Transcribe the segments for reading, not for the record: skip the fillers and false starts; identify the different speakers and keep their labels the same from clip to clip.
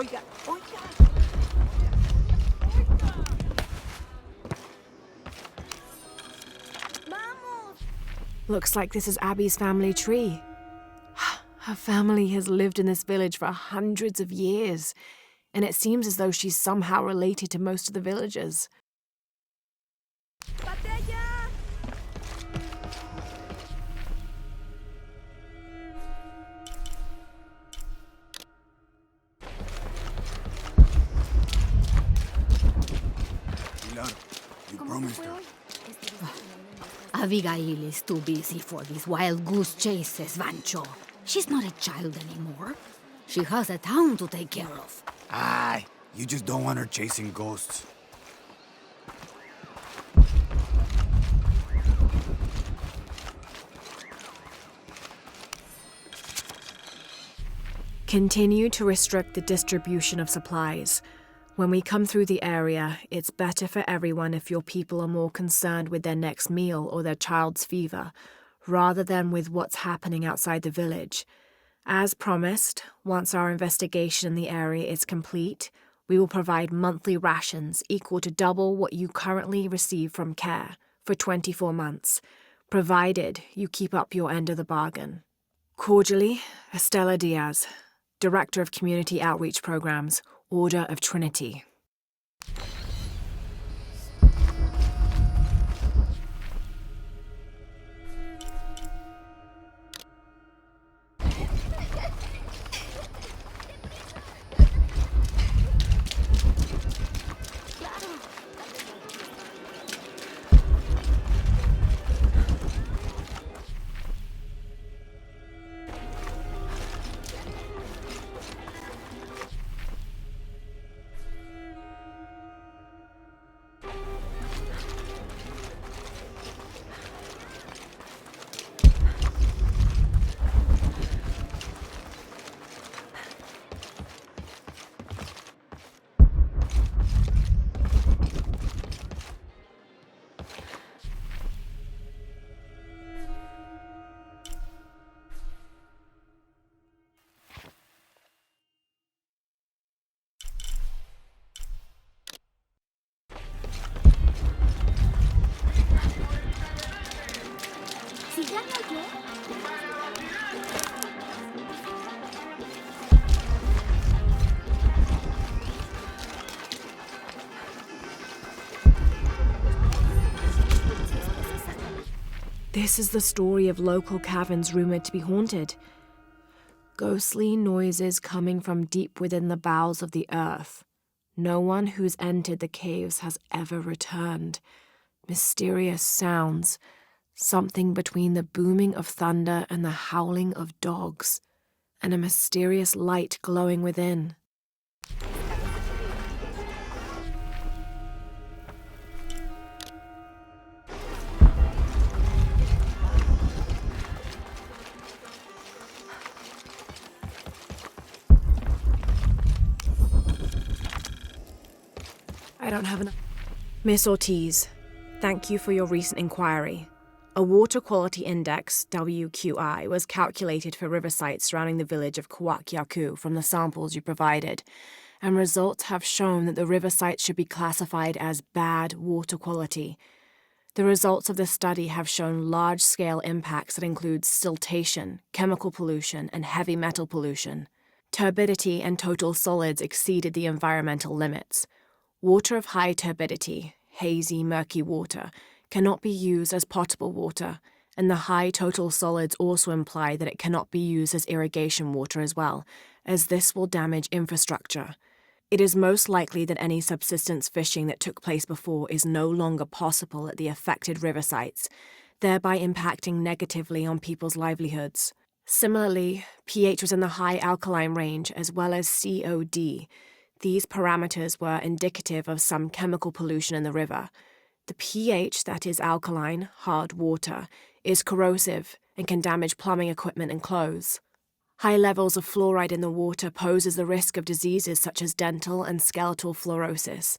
Speaker 1: Oiga, oiga.
Speaker 2: Looks like this is Abby's family tree. Her family has lived in this village for hundreds of years, and it seems as though she's somehow related to most of the villagers.
Speaker 1: Pilar, you promised her.
Speaker 3: Abigail is too busy for these wild goose chases, Vancho. She's not a child anymore. She has a town to take care of.
Speaker 1: Aye, you just don't want her chasing ghosts.
Speaker 2: Continue to restrict the distribution of supplies. When we come through the area, it's better for everyone if your people are more concerned with their next meal or their child's fever, rather than with what's happening outside the village. As promised, once our investigation in the area is complete, we will provide monthly rations equal to double what you currently receive from CARE for 24 months, provided you keep up your end of the bargain. Cordially, Estela Diaz, Director of Community Outreach Programs, Order of Trinity. This is the story of local caverns rumored to be haunted. Ghostly noises coming from deep within the bowels of the earth. No one who's entered the caves has ever returned. Mysterious sounds, something between the booming of thunder and the howling of dogs, and a mysterious light glowing within. I don't have enough. Miss Ortiz, thank you for your recent inquiry. A Water Quality Index, WQI, was calculated for river sites surrounding the village of Kuwak from the samples you provided, and results have shown that the river sites should be classified as bad water quality. The results of the study have shown large-scale impacts that include siltation, chemical pollution, and heavy metal pollution. Turbidity and total solids exceeded the environmental limits. Water of high turbidity, hazy, murky water, cannot be used as potable water, and the high total solids also imply that it cannot be used as irrigation water as well, as this will damage infrastructure. It is most likely that any subsistence fishing that took place before is no longer possible at the affected river sites, thereby impacting negatively on people's livelihoods. Similarly, pH was in the high alkaline range as well as COD. These parameters were indicative of some chemical pollution in the river. The pH that is alkaline, hard water, is corrosive and can damage plumbing equipment and clothes. High levels of fluoride in the water poses the risk of diseases such as dental and skeletal fluorosis.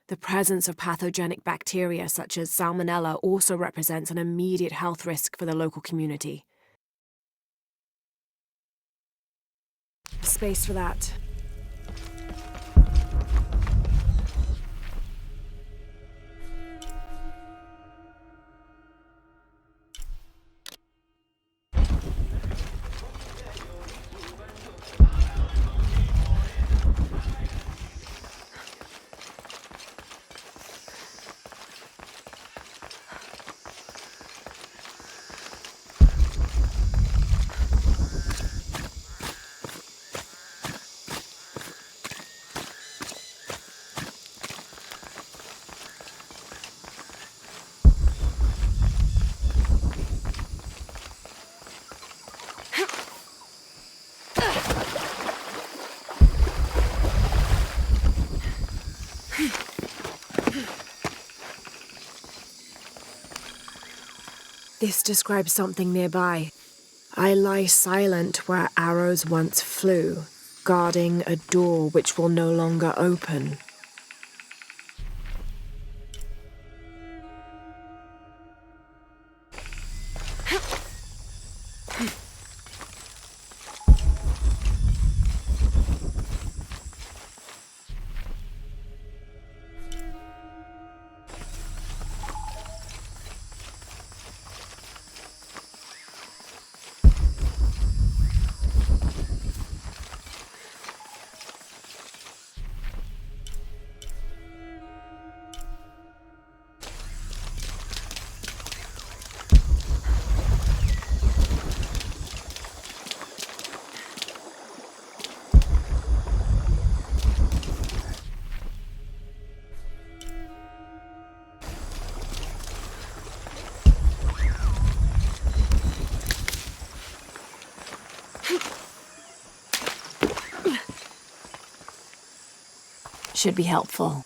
Speaker 2: The presence of pathogenic bacteria such as Salmonella also represents an immediate health risk for the local community. Space for that. This describes something nearby. I lie silent where arrows once flew, guarding a door which will no longer open. Should be helpful.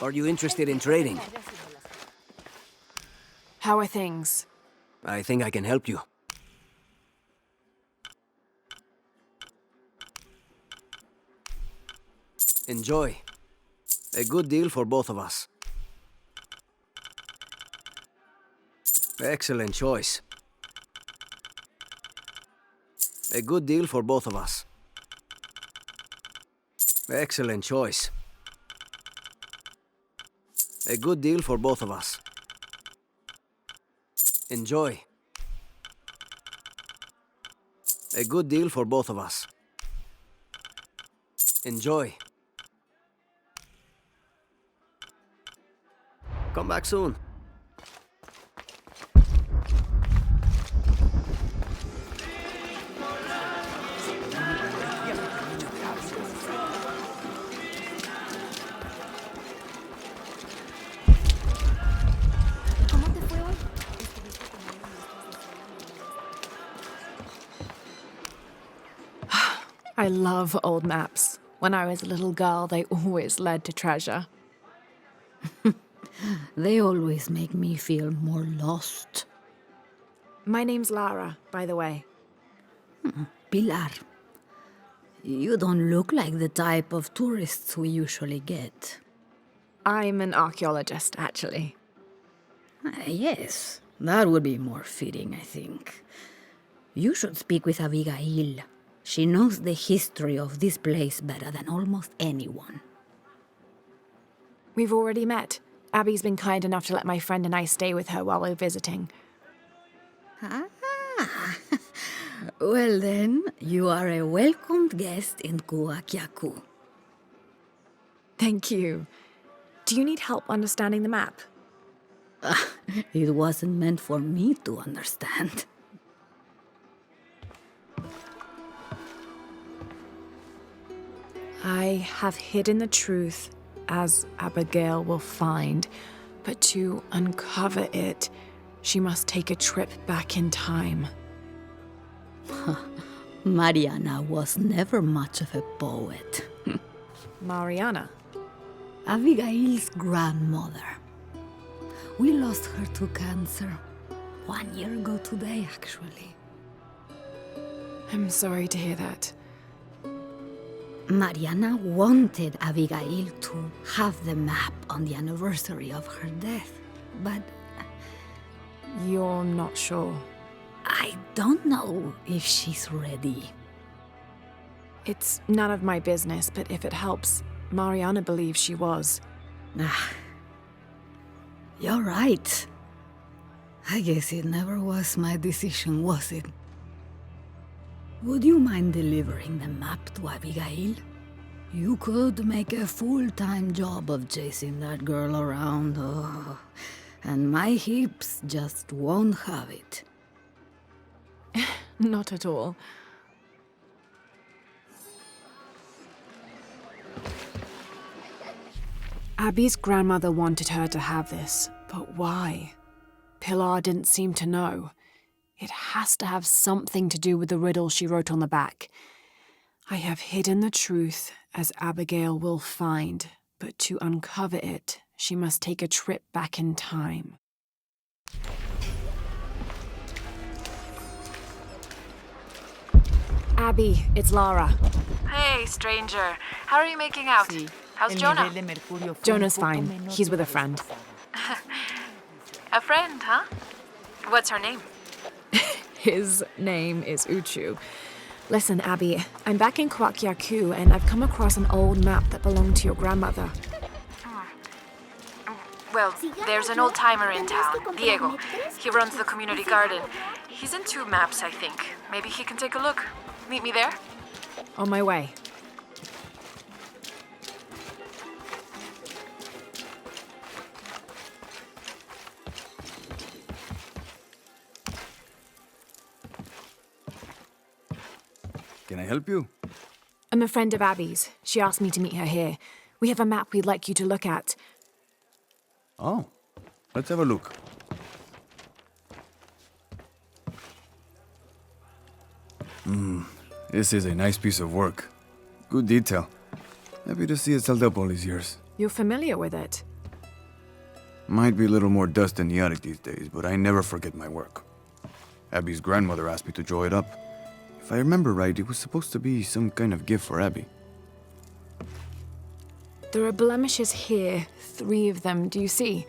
Speaker 4: Are you interested in trading?
Speaker 2: How are things?
Speaker 4: I think I can help you. Enjoy. A good deal for both of us. Excellent choice. A good deal for both of us. Excellent choice. A good deal for both of us. Enjoy. A good deal for both of us. Enjoy. Come back soon.
Speaker 2: I love old maps. When I was a little girl, they always led to treasure.
Speaker 3: They always make me feel more lost.
Speaker 2: My name's Lara, by the way.
Speaker 3: Pilar, you don't look like the type of tourists we usually get.
Speaker 2: I'm an archaeologist, actually.
Speaker 3: Yes, that would be more fitting, I think. You should speak with Abigail. She knows the history of this place better than almost anyone.
Speaker 2: We've already met. Abby's been kind enough to let my friend and I stay with her while we're visiting.
Speaker 3: Well then, you are a welcomed guest in Kuwaq
Speaker 2: Thank you. Do you need help understanding the map?
Speaker 3: It wasn't meant for me to understand.
Speaker 2: I have hidden the truth, as Abigail will find, but to uncover it, she must take a trip back in time.
Speaker 3: Mariana was never much of a poet.
Speaker 2: Mariana.
Speaker 3: Abigail's grandmother. We lost her to cancer 1 year ago today, actually.
Speaker 2: I'm sorry to hear that.
Speaker 3: Mariana wanted Abigail to have the map on the anniversary of her death, but
Speaker 2: You're not sure.
Speaker 3: I don't know if she's ready.
Speaker 2: It's none of my business, but if it helps, Mariana believes she was.
Speaker 3: You're right. I guess it never was my decision, was it? Would you mind delivering the map to Abigail? You could make a full-time job of chasing that girl around, and my hips just won't have it.
Speaker 2: Not at all. Abby's grandmother wanted her to have this, but why? Pilar didn't seem to know. It has to have something to do with the riddle she wrote on the back. I have hidden the truth, as Abigail will find, but to uncover it, she must take a trip back in time. Abby, it's Lara.
Speaker 5: Hey, stranger. How are you making out? How's Jonah?
Speaker 2: Jonah's fine. He's with a friend.
Speaker 5: A friend, huh? What's her name?
Speaker 2: His name is Uchu. Listen, Abby, I'm back in Kwakyaku and I've come across an old map that belonged to your grandmother.
Speaker 5: Well, there's an old-timer in town, Diego. He runs the community garden. He's into maps, I think. Maybe he can take a look. Meet me there?
Speaker 2: On my way.
Speaker 1: Can I help you?
Speaker 2: I'm a friend of Abby's. She asked me to meet her here. We have a map we'd like you to look at.
Speaker 1: Oh, let's have a look. This is a nice piece of work. Good detail. Happy to see it held up all these years.
Speaker 2: You're familiar with it?
Speaker 1: Might be a little more dust in the attic these days, but I never forget my work. Abby's grandmother asked me to draw it up. If I remember right, it was supposed to be some kind of gift for Abby.
Speaker 2: There are blemishes here, 3 of them, do you see?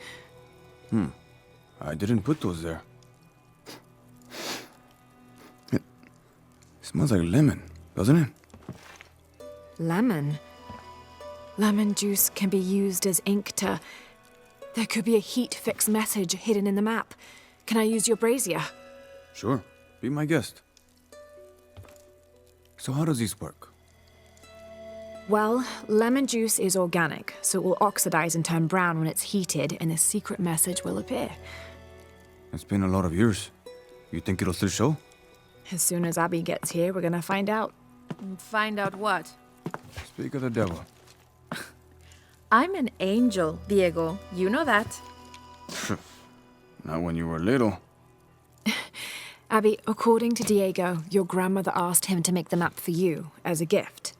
Speaker 1: I didn't put those there. It smells like lemon, doesn't it?
Speaker 2: Lemon? Lemon juice can be used as ink to... There could be a heat-fix message hidden in the map. Can I use your brazier?
Speaker 1: Sure, be my guest. So how does this work?
Speaker 2: Well, lemon juice is organic, so it will oxidize and turn brown when it's heated, and a secret message will appear.
Speaker 1: It's been a lot of years. You think it'll still show?
Speaker 2: As soon as Abby gets here, we're gonna find out.
Speaker 5: Find out what?
Speaker 1: Speak of the devil.
Speaker 5: I'm an angel, Diego. You know that.
Speaker 1: Not when you were little.
Speaker 2: Abby, according to Diego, your grandmother asked him to make the map for you, as a gift.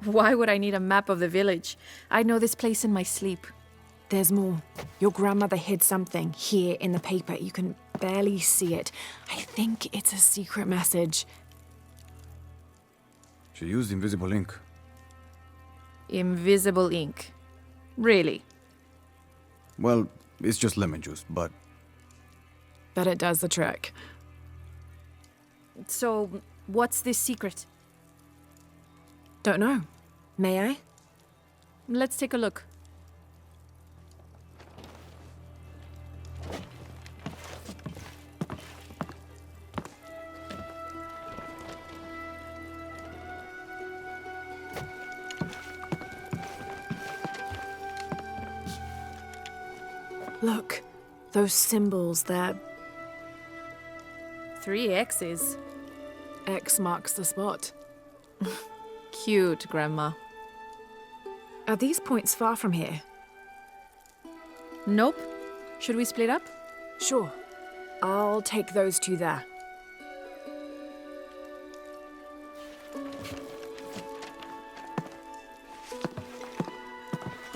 Speaker 5: Why would I need a map of the village? I know this place in my sleep.
Speaker 2: There's more. Your grandmother hid something here in the paper. You can barely see it. I think it's a secret message.
Speaker 1: She used invisible ink.
Speaker 5: Invisible ink. Really?
Speaker 1: Well, it's just lemon juice, but
Speaker 2: But it does the trick.
Speaker 5: So, what's this secret?
Speaker 2: Don't know. May I?
Speaker 5: Let's take a look.
Speaker 2: Look, those symbols there.
Speaker 5: 3 X's.
Speaker 2: X marks the spot.
Speaker 5: Cute, Grandma.
Speaker 2: Are these points far from here?
Speaker 5: Nope. Should we split up?
Speaker 2: Sure. I'll take those 2 there.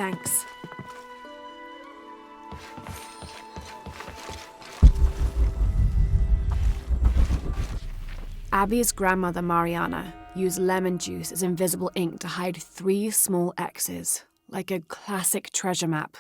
Speaker 2: Thanks. Abby's grandmother, Mariana, used lemon juice as invisible ink to hide 3 small X's, like a classic treasure map.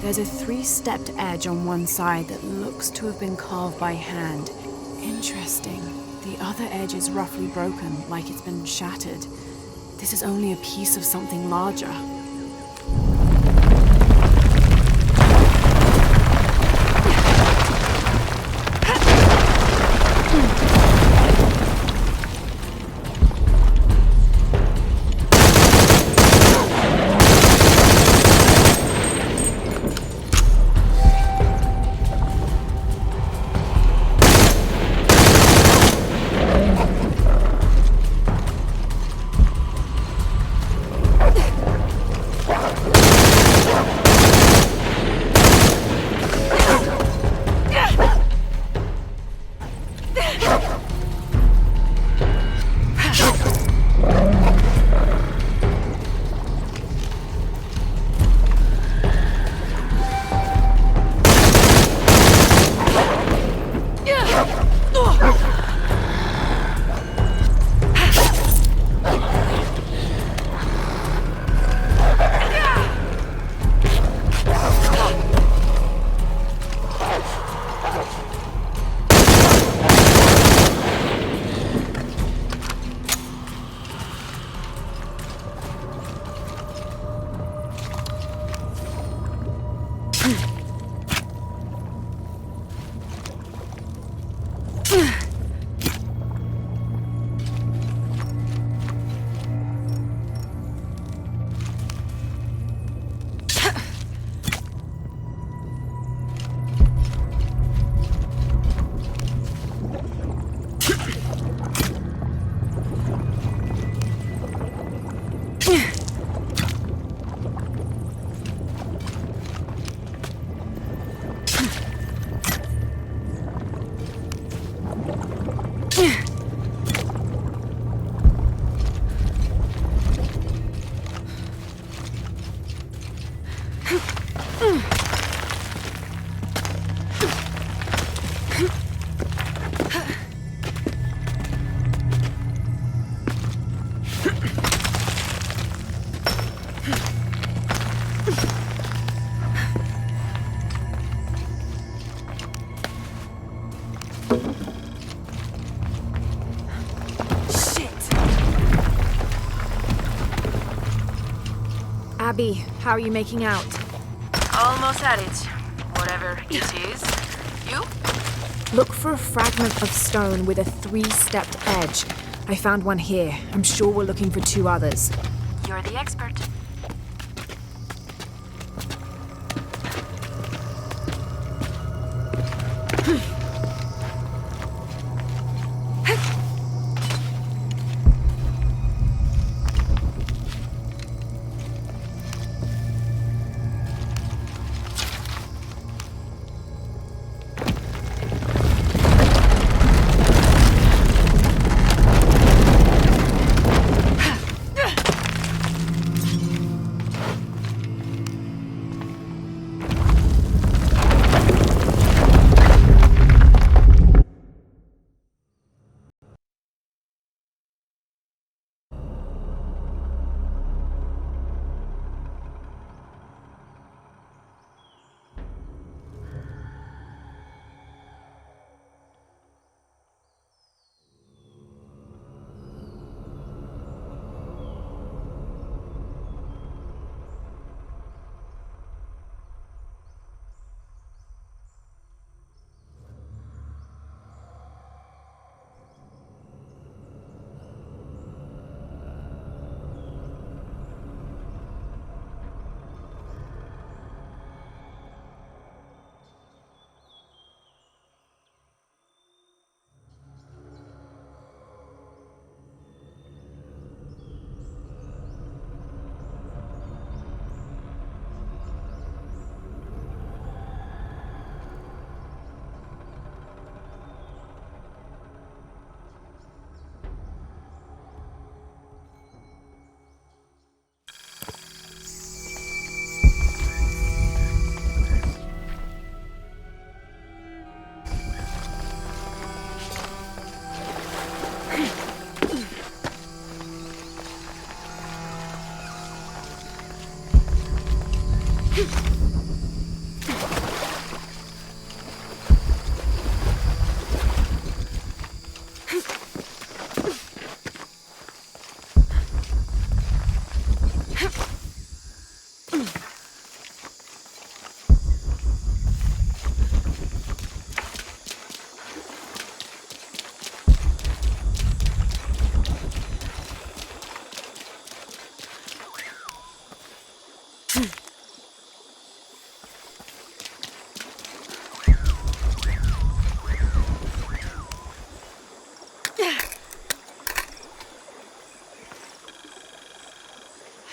Speaker 2: There's a three-stepped edge on one side that looks to have been carved by hand. Interesting. The other edge is roughly broken, like it's been shattered. This is only a piece of something larger. Abby, how are you making out?
Speaker 5: Almost at it. Whatever it is. You?
Speaker 2: Look for a fragment of stone with a three-stepped edge. I found one here. I'm sure we're looking for two others.
Speaker 5: You're the expert.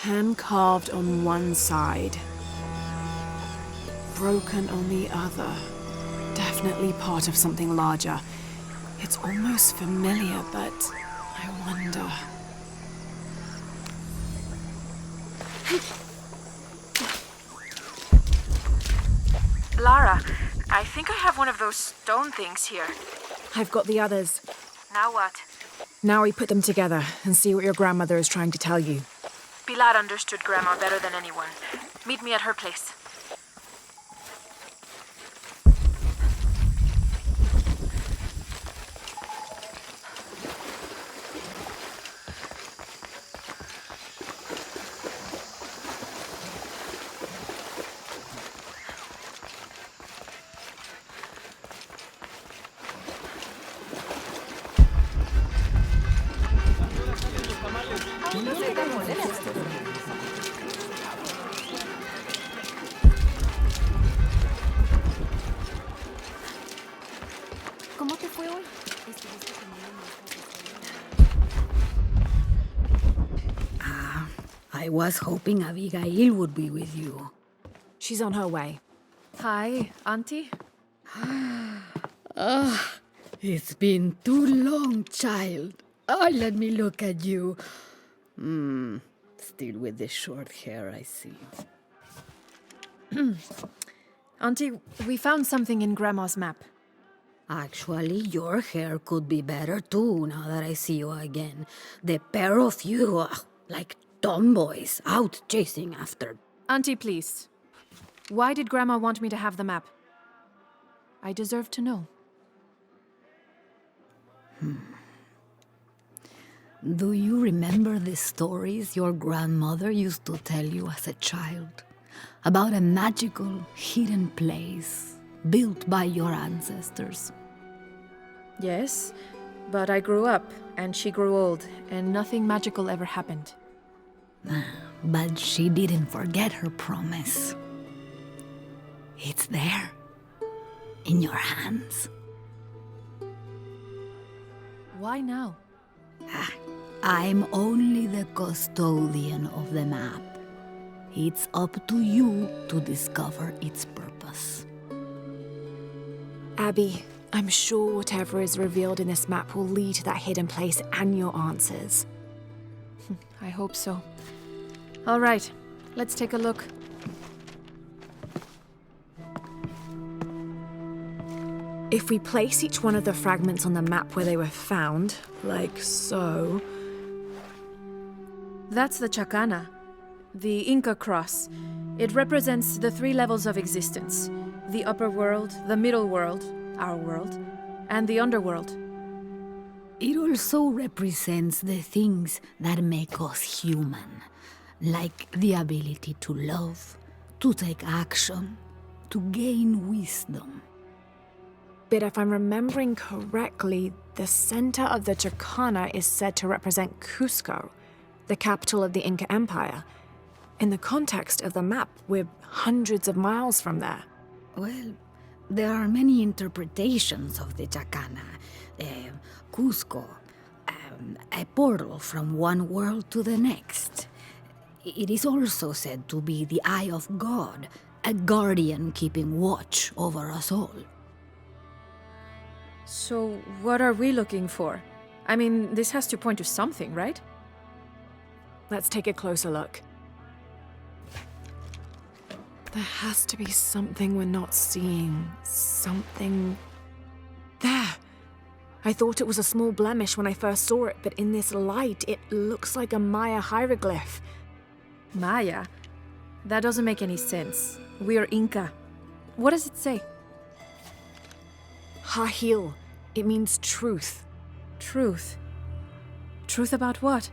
Speaker 2: Hand carved on one side, broken on the other. Definitely part of something larger. It's almost familiar, but I wonder.
Speaker 5: Lara, I think I have one of those stone things here.
Speaker 2: I've got the others.
Speaker 5: Now what?
Speaker 2: Now we put them together and see what your grandmother is trying to tell you.
Speaker 5: Pilar understood Grandma better than anyone. Meet me at her place.
Speaker 3: I was hoping Abigail would be with you.
Speaker 2: She's on her way.
Speaker 5: Hi, Auntie.
Speaker 3: It's been too long, child. Oh, let me look at you. Still with the short hair, I see.
Speaker 5: Auntie, we found something in Grandma's map.
Speaker 3: Actually, your hair could be better too, now that I see you again. The pair of you are like tomboys out chasing after.
Speaker 5: Auntie, please. Why did Grandma want me to have the map? I deserve to know.
Speaker 3: Do you remember the stories your grandmother used to tell you as a child? About a magical, hidden place built by your ancestors?
Speaker 5: Yes, but I grew up, and she grew old, and nothing magical ever happened.
Speaker 3: But she didn't forget her promise. It's there, in your hands.
Speaker 5: Why now?
Speaker 3: I'm only the custodian of the map. It's up to you to discover its purpose.
Speaker 2: Abby, I'm sure whatever is revealed in this map will lead to that hidden place and your answers.
Speaker 5: I hope so. All right, let's take a look.
Speaker 2: If we place each one of the fragments on the map where they were found, like so...
Speaker 5: That's the Chacana, the Inca cross. It represents the 3 levels of existence: the upper world, the middle world, our world, and the underworld.
Speaker 3: It also represents the things that make us human, like the ability to love, to take action, to gain wisdom.
Speaker 2: But if I'm remembering correctly, the center of the Chacana is said to represent Cusco, the capital of the Inca Empire. In the context of the map, we're hundreds of miles from there.
Speaker 3: Well, there are many interpretations of the Chacana. Cusco, a portal from one world to the next. It is also said to be the eye of God, a guardian keeping watch over us all.
Speaker 5: So, what are we looking for? I mean, this has to point to something, right?
Speaker 2: Let's take a closer look. There has to be something we're not seeing. Something... There! I thought it was a small blemish when I first saw it, but in this light, it looks like a Maya hieroglyph.
Speaker 5: Maya? That doesn't make any sense. We're Inca. What does it say?
Speaker 2: Hahil. It means truth.
Speaker 5: Truth. Truth about what?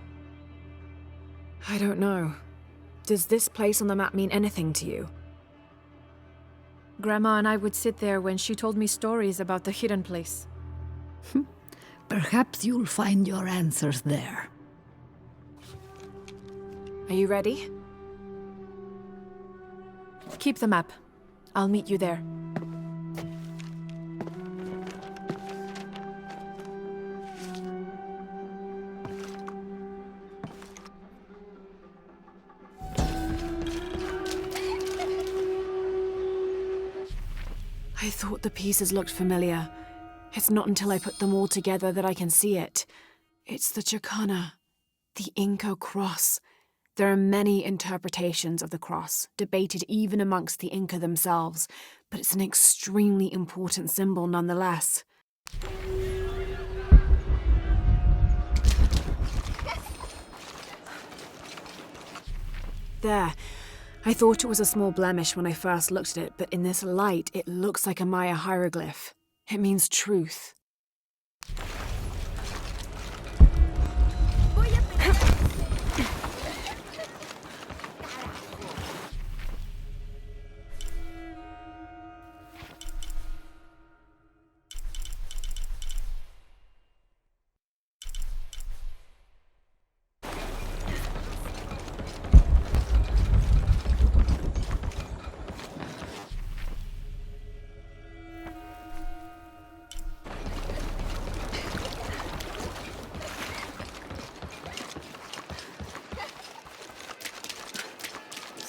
Speaker 2: I don't know. Does this place on the map mean anything to you?
Speaker 5: Grandma and I would sit there when she told me stories about the hidden place.
Speaker 3: Perhaps you'll find your answers there.
Speaker 2: Are you ready?
Speaker 5: Keep the map. I'll meet you there.
Speaker 2: I thought the pieces looked familiar. It's not until I put them all together that I can see it. It's the Chacana, the Inca cross. There are many interpretations of the cross, debated even amongst the Inca themselves, but it's an extremely important symbol nonetheless. There. I thought it was a small blemish when I first looked at it, but in this light, it looks like a Maya hieroglyph. It means truth.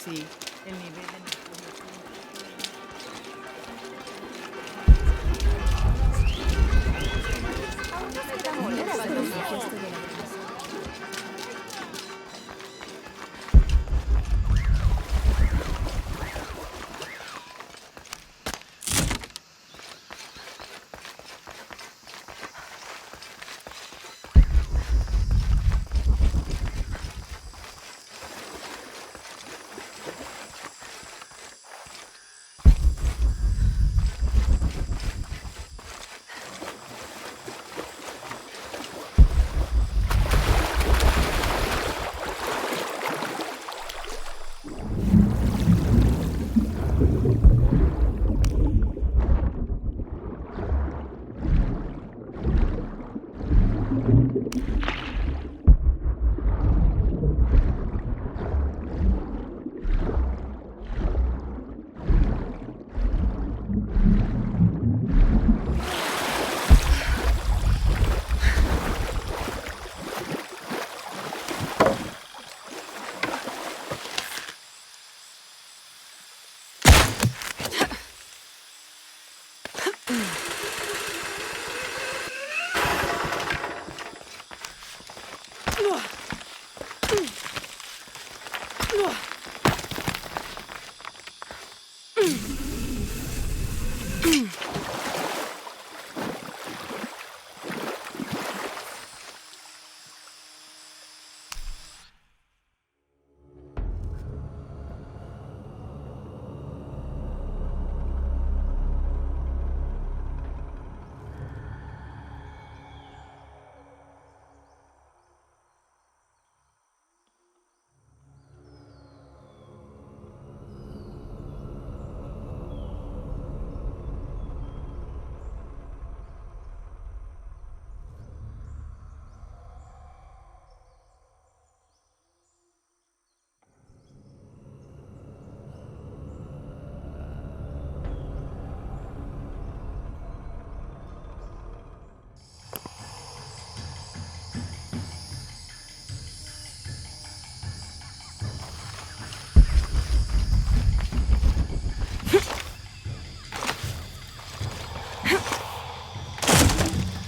Speaker 6: Sí, el nivel de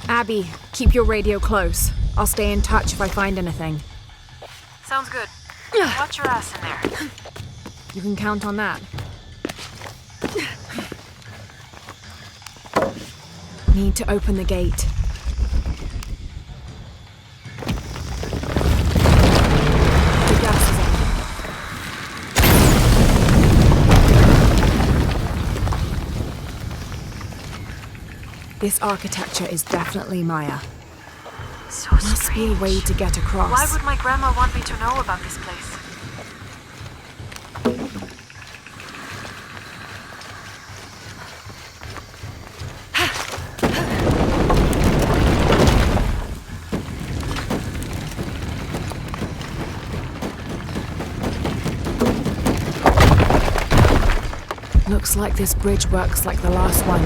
Speaker 2: Abby, keep your radio close. I'll stay in touch if I find anything.
Speaker 5: Sounds good. Watch your ass in there.
Speaker 2: You can count on that. Need to open the gate. The gas is on. This architecture is definitely Maya.
Speaker 5: So
Speaker 2: Must be a
Speaker 5: strange.
Speaker 2: way to get across.
Speaker 5: Why would my grandma want me to know about this place?
Speaker 2: Looks like this bridge works like the last one.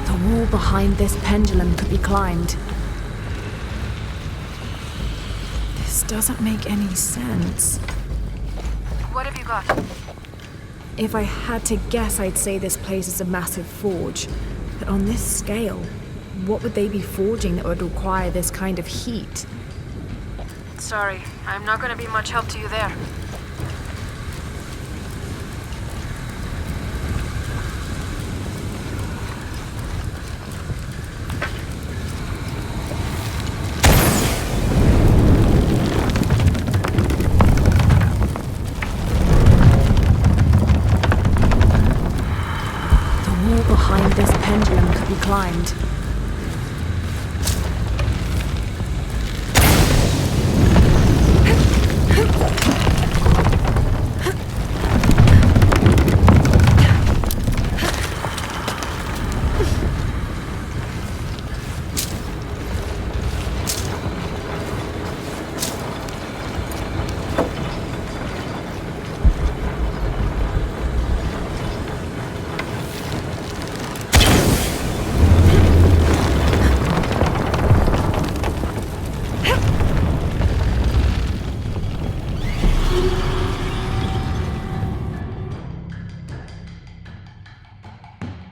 Speaker 2: The wall behind this pendulum could be climbed. This doesn't make any sense.
Speaker 5: What have you got?
Speaker 2: If I had to guess, I'd say this place is a massive forge. But on this scale, what would they be forging that would require this kind of heat?
Speaker 5: Sorry, I'm not gonna be much help to you there.
Speaker 2: The wall behind this pendulum could be climbed.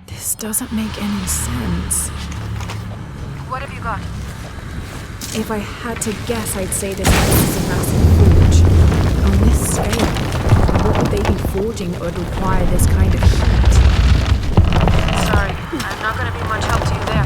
Speaker 2: This doesn't make any sense.
Speaker 5: What have you got?
Speaker 2: If I had to guess, I'd say this place is a massive forge. On this scale, what would they be forging that would require this kind of heat?
Speaker 5: Sorry, I'm not gonna be much help to you there.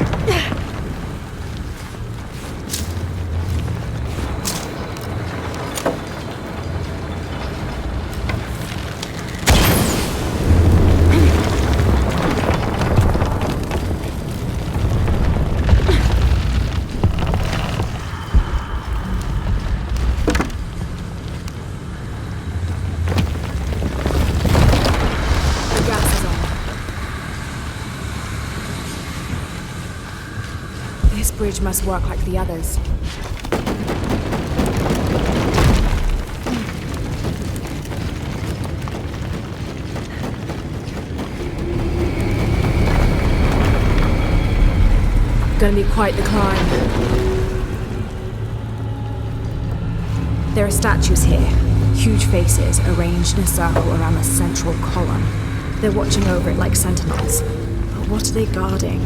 Speaker 2: The gas is on. This bridge must work like the others. Gonna be quite the climb. There are statues here, huge faces arranged in a circle around the central column. They're watching over it like sentinels. But what are they guarding?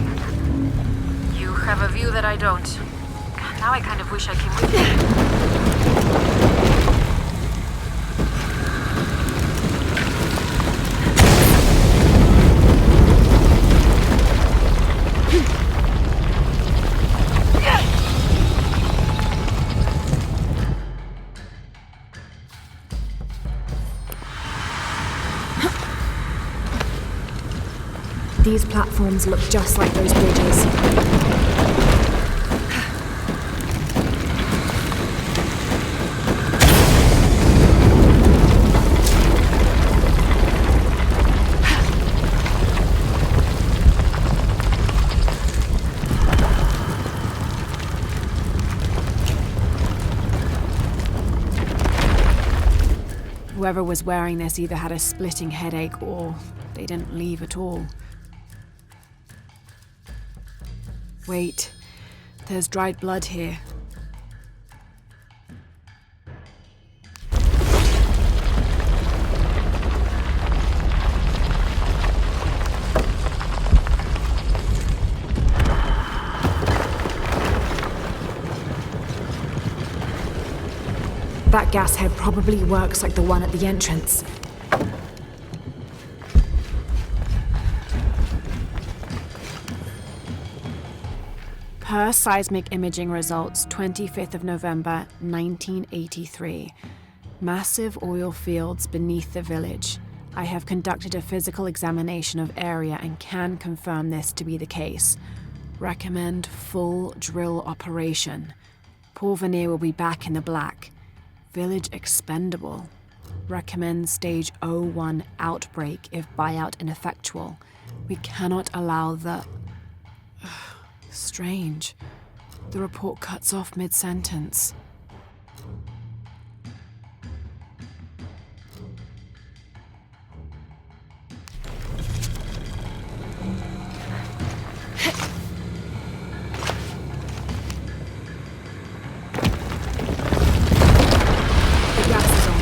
Speaker 5: You have a view that I don't. Now I kind of wish I came with you.
Speaker 2: These platforms look just like those bridges. Whoever was wearing this either had a splitting headache or they didn't leave at all. Wait, there's dried blood here. That gas head probably works like the one at the entrance. Per seismic imaging results, 25th of November, 1983. Massive oil fields beneath the village. I have conducted a physical examination of area and can confirm this to be the case. Recommend full drill operation. Porvenir will be back in the black. Village expendable. Recommend stage 01 outbreak if buyout ineffectual. We cannot allow the... Strange. The report cuts off mid-sentence. The gas is on.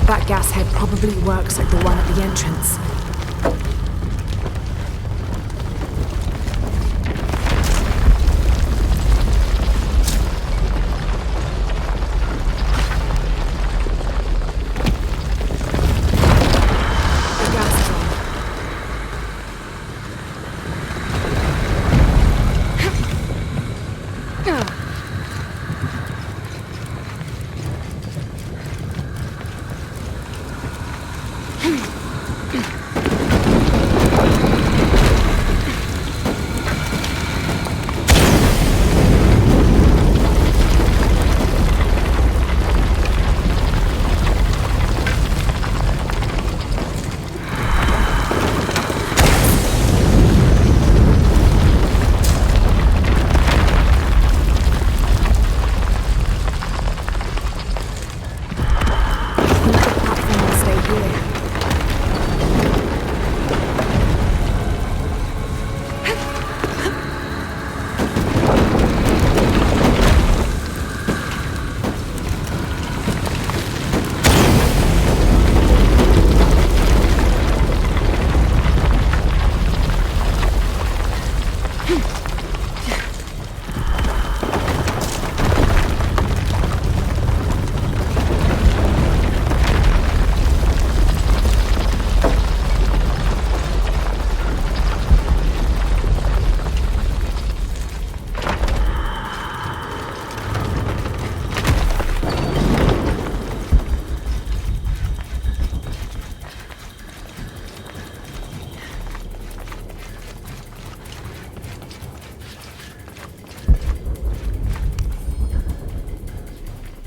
Speaker 2: That gas head probably works like the one at the entrance. The gas is on.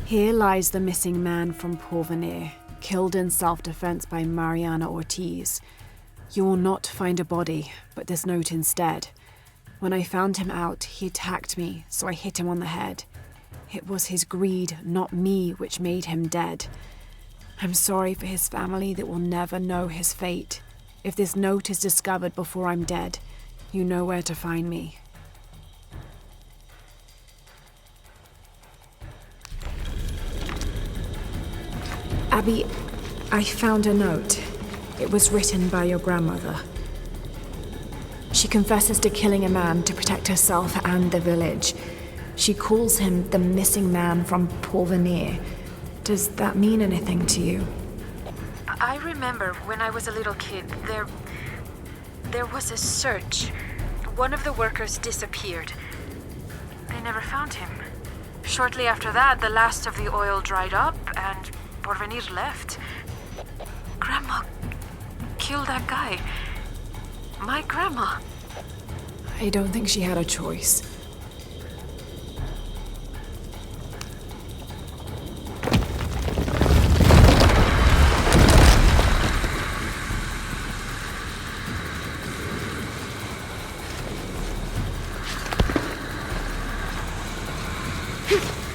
Speaker 2: Here lies the missing man from Porvenir, killed in self-defense by Mariana Ortiz. You will not find a body, but this note instead. When I found him out, he attacked me, so I hit him on the head. It was his greed, not me, which made him dead. I'm sorry for his family that will never know his fate. If this note is discovered before I'm dead, you know where to find me. Abby, I found a note. It was written by your grandmother. She confesses to killing a man to protect herself and the village. She calls him the missing man from Porvenir. Does that mean anything to you?
Speaker 5: I remember when I was a little kid, there was a search. One of the workers disappeared. They never found him. Shortly after that, the last of the oil dried up and Porvenir left. Grandma killed that guy. My grandma.
Speaker 2: I don't think she had a choice.
Speaker 3: Huh.